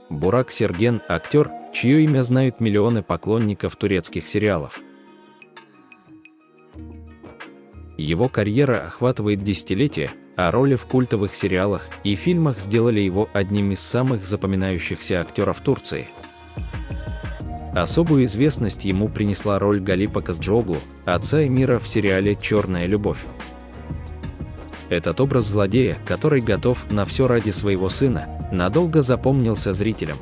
Бурак Серген – актер, чье имя знают миллионы поклонников турецких сериалов. Его карьера охватывает десятилетия, а роли в культовых сериалах и фильмах сделали его одним из самых запоминающихся актеров Турции. Особую известность ему принесла роль Галипа Казджоглу, отца Эмира в сериале «Черная любовь». Этот образ злодея, который готов на все ради своего сына, надолго запомнился зрителям.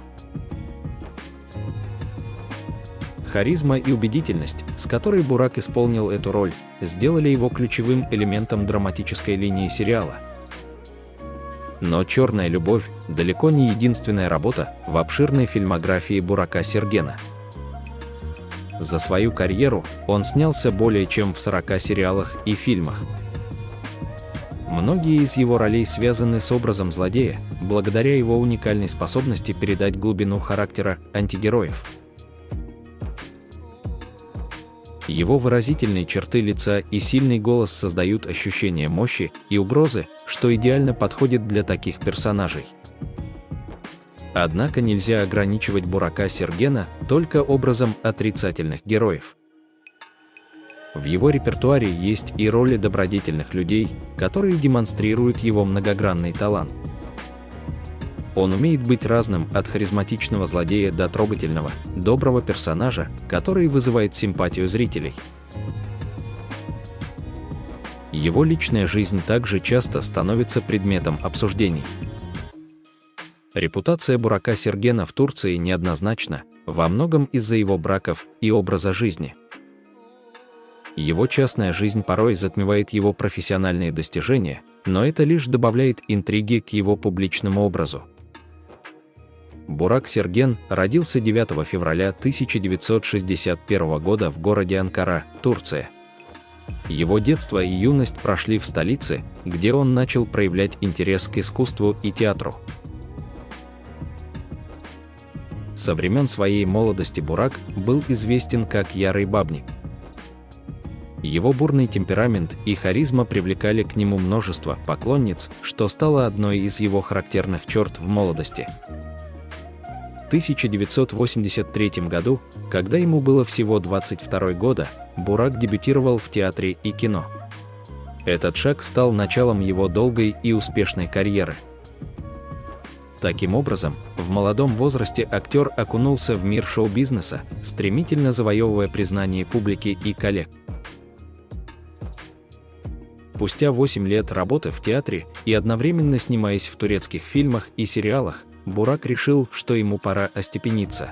Харизма и убедительность, с которой Бурак исполнил эту роль, сделали его ключевым элементом драматической линии сериала. Но «Черная любовь» далеко не единственная работа в обширной фильмографии Бурака Сергена. За свою карьеру он снялся более чем в 40 сериалах и фильмах. Многие из его ролей связаны с образом злодея, благодаря его уникальной способности передать глубину характера антигероев. Его выразительные черты лица и сильный голос создают ощущение мощи и угрозы, что идеально подходит для таких персонажей. Однако нельзя ограничивать Бурака Сергена только образом отрицательных героев. В его репертуаре есть и роли добродетельных людей, которые демонстрируют его многогранный талант. Он умеет быть разным, от харизматичного злодея до трогательного, доброго персонажа, который вызывает симпатию зрителей. Его личная жизнь также часто становится предметом обсуждений. Репутация Бурака Сергена в Турции неоднозначна, во многом из-за его браков и образа жизни. Его частная жизнь порой затмевает его профессиональные достижения, но это лишь добавляет интриги к его публичному образу. Бурак Серген родился 9 февраля 1961 года в городе Анкара, Турция. Его детство и юность прошли в столице, где он начал проявлять интерес к искусству и театру. Со времен своей молодости Бурак был известен как ярый бабник. Его бурный темперамент и харизма привлекали к нему множество поклонниц, что стало одной из его характерных черт в молодости. В 1983 году, когда ему было всего 22 года, Бурак дебютировал в театре и кино. Этот шаг стал началом его долгой и успешной карьеры. Таким образом, в молодом возрасте актер окунулся в мир шоу-бизнеса, стремительно завоевывая признание публики и коллег. Спустя 8 лет работы в театре и одновременно снимаясь в турецких фильмах и сериалах, Бурак решил, что ему пора остепениться.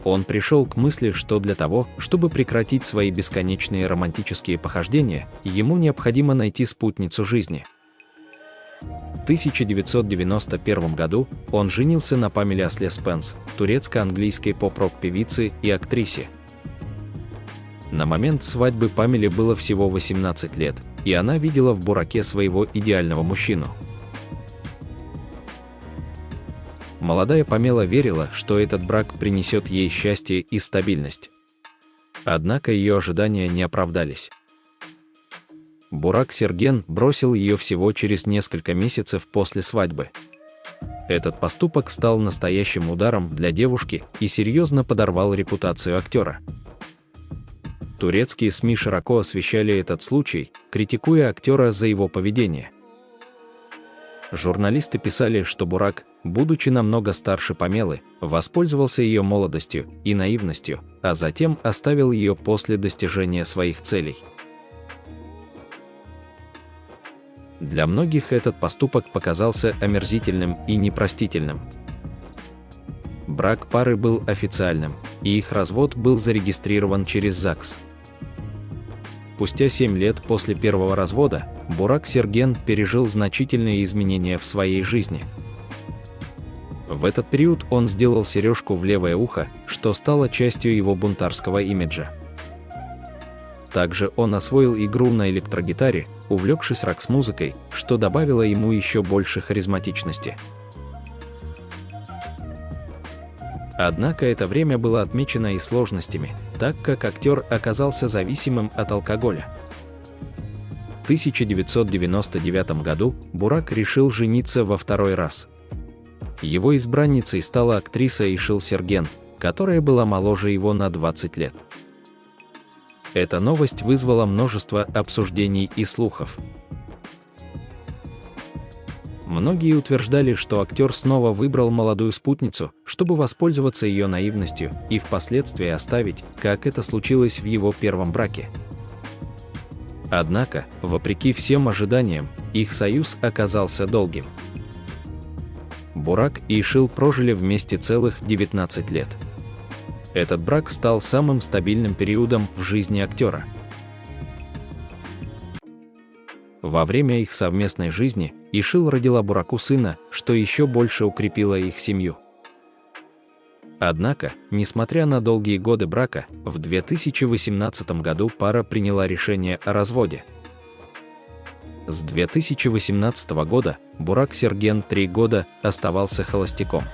Он пришел к мысли, что для того, чтобы прекратить свои бесконечные романтические похождения, ему необходимо найти спутницу жизни. В 1991 году он женился на Памеле Асле Спенс, турецко-английской поп-рок-певице и актрисе. На момент свадьбы Памеле было всего 18 лет, и она видела в Бураке своего идеального мужчину. Молодая Памела верила, что этот брак принесет ей счастье и стабильность. Однако ее ожидания не оправдались. Бурак Серген бросил ее всего через несколько месяцев после свадьбы. Этот поступок стал настоящим ударом для девушки и серьезно подорвал репутацию актера. Турецкие СМИ широко освещали этот случай, критикуя актера за его поведение. Журналисты писали, что Бурак, будучи намного старше Памелы, воспользовался ее молодостью и наивностью, а затем оставил ее после достижения своих целей. Для многих этот поступок показался омерзительным и непростительным. Брак пары был официальным, и их развод был зарегистрирован через ЗАГС. Спустя 7 лет после первого развода, Бурак Серген пережил значительные изменения в своей жизни. В этот период он сделал сережку в левое ухо, что стало частью его бунтарского имиджа. Также он освоил игру на электрогитаре, увлекшись рок-музыкой, что добавило ему еще больше харизматичности. Однако это время было отмечено и сложностями, так как актер оказался зависимым от алкоголя. В 1999 году Бурак решил жениться во второй раз. Его избранницей стала актриса Ишил Серген, которая была моложе его на 20 лет. Эта новость вызвала множество обсуждений и слухов. Многие утверждали, что актер снова выбрал молодую спутницу, чтобы воспользоваться ее наивностью и впоследствии оставить, как это случилось в его первом браке. Однако, вопреки всем ожиданиям, их союз оказался долгим. Бурак и Ишил прожили вместе целых 19 лет. Этот брак стал самым стабильным периодом в жизни актера. Во время их совместной жизни Ишил родила Бураку сына, что еще больше укрепило их семью. Однако, несмотря на долгие годы брака, в 2018 году пара приняла решение о разводе. С 2018 года Бурак Серген 3 года оставался холостяком.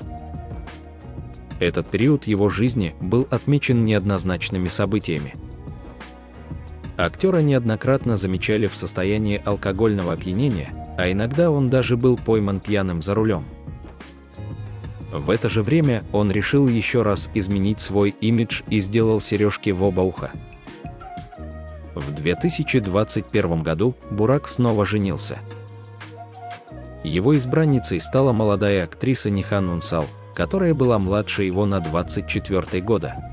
Этот период его жизни был отмечен неоднозначными событиями. Актера неоднократно замечали в состоянии алкогольного опьянения, а иногда он даже был пойман пьяным за рулем. В это же время он решил еще раз изменить свой имидж и сделал сережки в оба уха. В 2021 году Бурак снова женился. Его избранницей стала молодая актриса Нихан Унсал, которая была младше его на 24 года.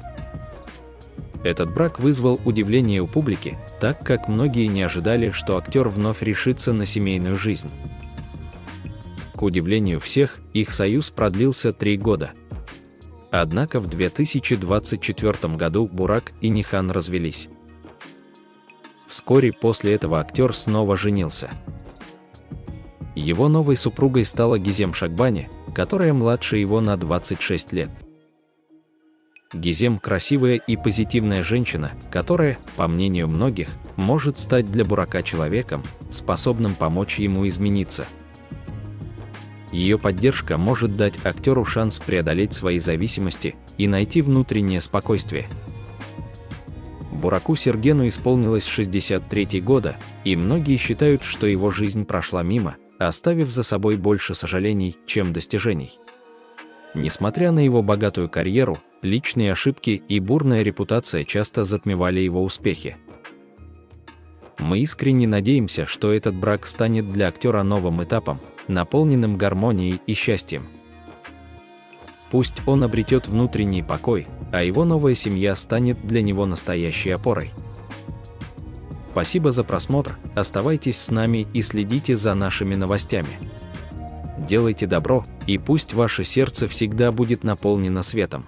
Этот брак вызвал удивление у публики, так как многие не ожидали, что актер вновь решится на семейную жизнь. К удивлению всех, их союз продлился 3 года. Однако в 2024 году Бурак и Нихан развелись. Вскоре после этого актер снова женился. Его новой супругой стала Гизем Шагбани, которая младше его на 26 лет. Гизем – красивая и позитивная женщина, которая, по мнению многих, может стать для Бурака человеком, способным помочь ему измениться. Ее поддержка может дать актеру шанс преодолеть свои зависимости и найти внутреннее спокойствие. Бураку Сергену исполнилось 63 года, и многие считают, что его жизнь прошла мимо, оставив за собой больше сожалений, чем достижений. Несмотря на его богатую карьеру, личные ошибки и бурная репутация часто затмевали его успехи. Мы искренне надеемся, что этот брак станет для актера новым этапом, наполненным гармонией и счастьем. Пусть он обретет внутренний покой, а его новая семья станет для него настоящей опорой. Спасибо за просмотр, оставайтесь с нами и следите за нашими новостями. Делайте добро, и пусть ваше сердце всегда будет наполнено светом.